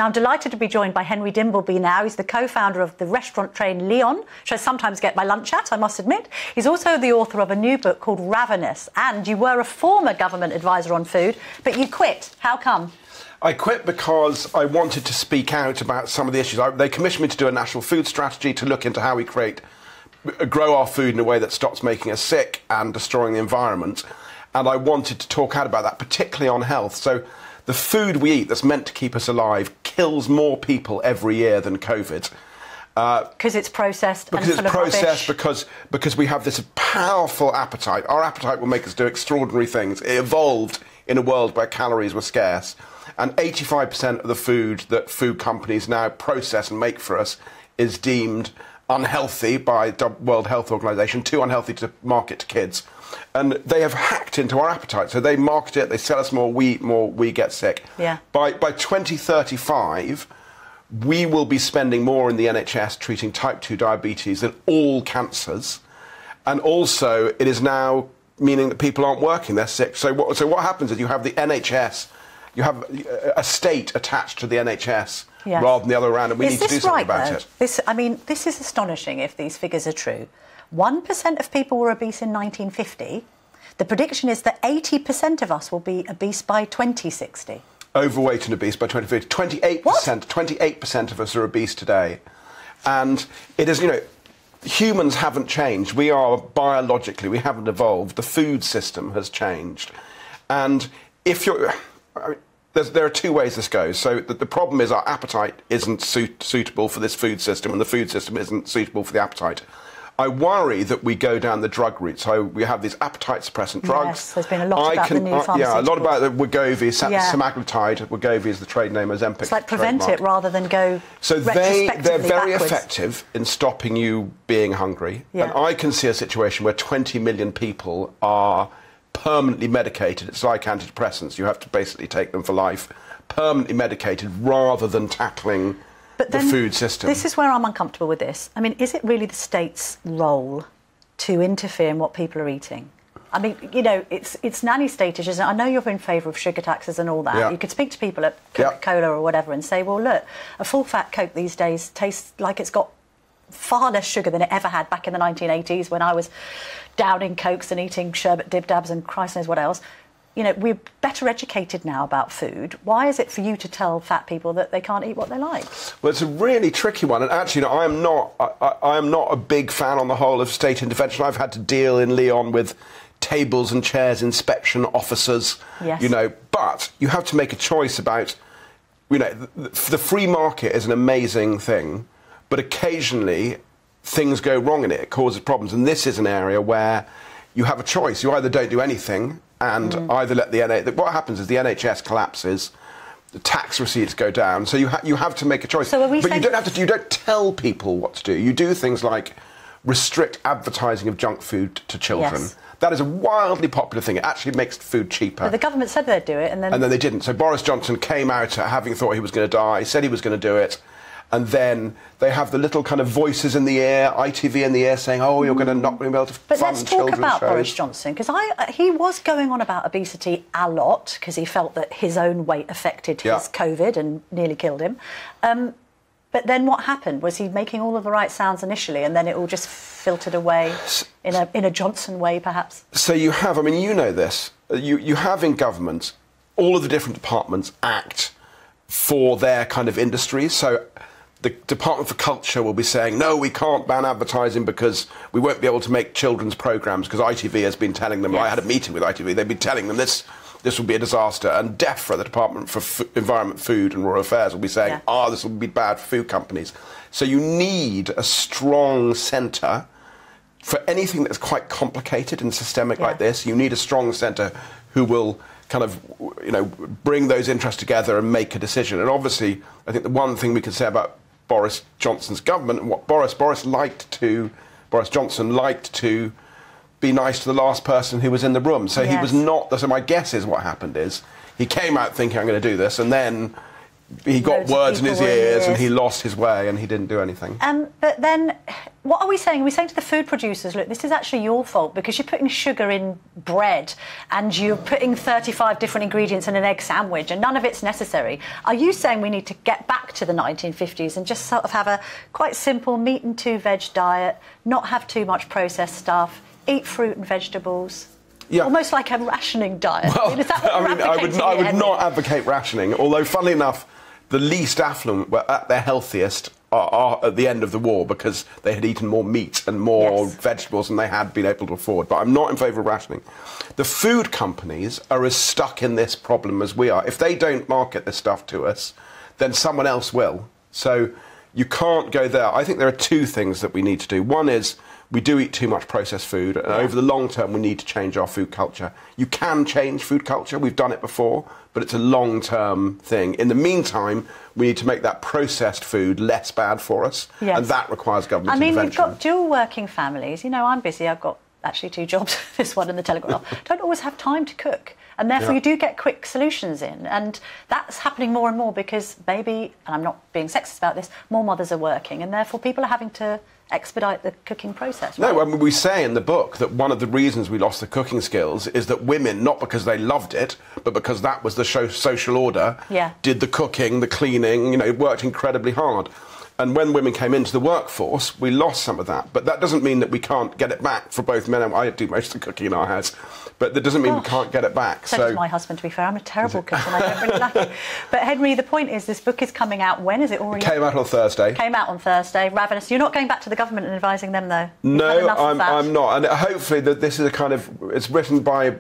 Now, I'm delighted to be joined by Henry Dimblebly now. He's the co-founder of the restaurant chain Leon, which I sometimes get my lunch at, I must admit. He's also the author of a new book called Ravenous. And you were a former government advisor on food, but you quit. How come? I quit because I wanted to speak out about some of the issues. They commissioned me to do a national food strategy to look into how we grow our food in a way that stops making us sick and destroying the environment. And I wanted to talk out about that, particularly on health. So the food we eat that's meant to keep us alive kills more people every year than COVID. Because it's processed and full of rubbish. Because it's processed, because we have this powerful appetite. Our appetite will make us do extraordinary things. It evolved in a world where calories were scarce. And 85% of the food that food companies now process and make for us is deemed unhealthy by the World Health Organization, too unhealthy to market to kids. And they have hacked into our appetite. So they market it, they sell us more, we eat more, we get sick. Yeah. By 2035, we will be spending more in the NHS treating type 2 diabetes than all cancers. And also, it is now meaning that people aren't working, they're sick. So what happens is you have the NHS, you have a state attached to the NHS, yes, rather than the other way around, and we need to do something about it. This is astonishing if these figures are true. 1% of people were obese in 1950. The prediction is that 80% of us will be obese by 2060. Overweight and obese by 2050. 28% of us are obese today. And it is, humans haven't changed. We are biologically, we haven't evolved. The food system has changed. And if you're... there are two ways this goes. So the problem is our appetite isn't suitable for this food system, and the food system isn't suitable for the appetite. I worry that we go down the drug route. So we have these appetite suppressant drugs. Yes, there's been a lot about the new pharmaceuticals. Yeah, a lot about the Wegovy, semaglutide. Wegovy is the trade name, Ozempic. It's like prevent it rather than go So they're very backwards. effective in stopping you being hungry. Yeah. And I can see a situation where 20 million people are permanently medicated. It's like antidepressants. You have to basically take them for life. Permanently medicated rather than tackling the food system. This is where I'm uncomfortable with this. I mean, is it really the state's role to interfere in what people are eating? I mean, it's nanny state-ish, isn't it? I know you're in favour of sugar taxes and all that. Yeah. You could speak to people at Coca-Cola or whatever and say, well, look, a full-fat Coke these days tastes like it's got far less sugar than it ever had back in the 1980s when I was downing Cokes and eeting sherbet dib-dabs and Christ knows what else. We're better educated now about food. Why is it for you to tell fat people that they can't eat what they like? Well, it's a really tricky one. And actually, I am not a big fan on the whole of state intervention. I've had to deal in Leon with tables and chairs inspection officers, yes, but you have to make a choice about, the free market is an amazing thing, but occasionally things go wrong in it. It causes problems. And this is an area where you have a choice. You either don't do anything and either let the NHS... What happens is the NHS collapses, the tax receipts go down, so you have to make a choice. So but you don't tell people what to do. You do things like restrict advertising of junk food to children. Yes. That is a wildly popular thing. It actually makes food cheaper. But the government said they'd do it, and then they didn't. So Boris Johnson came out having thought he was going to die, said he was going to do it, and then they have the little kind of voices in the ear, ITV in the ear, saying, "Oh, you're not going to be able to fund children's shows." But let's talk about Boris Johnson, because he was going on about obesity a lot because he felt that his own weight affected his COVID and nearly killed him. But then what happened? Was he making all of the right sounds initially, and then it all just filtered away in a Johnson way, perhaps? So you have, you know this, you have in government, all of the different departments act for their kind of industries. So the Department for Culture will be saying, no, we can't ban advertising because we won't be able to make children's programmes, because ITV has been telling them, I had a meeting with ITV, they've been telling them this will be a disaster. And DEFRA, the Department for Environment, Food and Rural Affairs, will be saying, this will be bad for food companies. So you need a strong centre for anything that's quite complicated and systemic like this. You need a strong centre who will kind of, bring those interests together and make a decision. And obviously, I think the one thing we can say about Boris Johnson's government and what Boris Johnson liked to be nice to the last person who was in the room. So he was not... So my guess is what happened is he came out thinking, I'm going to do this, and then he got words in his ears and he lost his way and he didn't do anything. But then what are we saying? Are we saying to the food producers, look, this is actually your fault because you're putting sugar in bread and you're putting 35 different ingredients in an egg sandwich and none of it's necessary? Are you saying we need to get back to the 1950s and just sort of have a quite simple meat and 2 veg diet, not have too much processed stuff, eat fruit and vegetables? Yeah. Almost like a rationing diet. Well, is that what I would not advocate rationing, although, funnily enough, the least affluent were at their healthiest are at the end of the war because they had eaten more meat and more vegetables than they had been able to afford. But I'm not in favour of rationing. The food companies are as stuck in this problem as we are. If they don't market this stuff to us, then someone else will. So you can't go there. I think there are 2 things that we need to do. One is we do eat too much processed food, and over the long term we need to change our food culture. You can change food culture, we've done it before, but it's a long-term thing. In the meantime, we need to make that processed food less bad for us, and that requires government intervention. We've got dual working families. You know, I'm busy, I've got actually 2 jobs, this one and the Telegraph. Don't always have time to cook. And therefore you do get quick solutions in. And that's happening more and more because maybe, and I'm not being sexist about this, more mothers are working and therefore people are having to expedite the cooking process. Right? No, I mean, we say in the book that one of the reasons we lost the cooking skills is that women, not because they loved it, but because that was the social order, did the cooking, the cleaning, you know, worked incredibly hard. And when women came into the workforce, we lost some of that. But that doesn't mean that we can't get it back for both men and I do most of the cooking in our house. But that doesn't mean we can't get it back. So does my husband, to be fair. I'm a terrible cook and I don't really like it. But Henry, the point is this book is coming out. When is it already? Came out on Thursday. Came out on Thursday. Ravenous. You're not going back to the government and advising them, though? No, I'm not. And hopefully this is a kind of... It's written by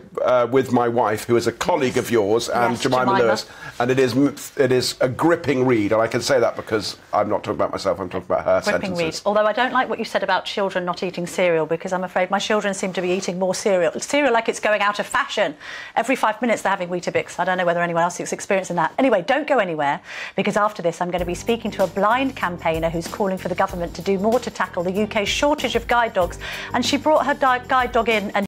with my wife, who is a colleague of yours, and Jemima Lewis. And it is a gripping read. And I can say that because I'm not talking about myself, I'm talking about her gripping sentences. Read. Although I don't like what you said about children not eating cereal, because I'm afraid my children seem to be eating more cereal. Cereal like it's going out of fashion. Every 5 minutes they're having Weetabix. I don't know whether anyone else is experiencing that. Anyway, don't go anywhere, because after this I'm going to be speaking to a blind campaigner who's calling for the government to do more to tackle the UK's shortage of guide dogs. And she brought her guide dog in and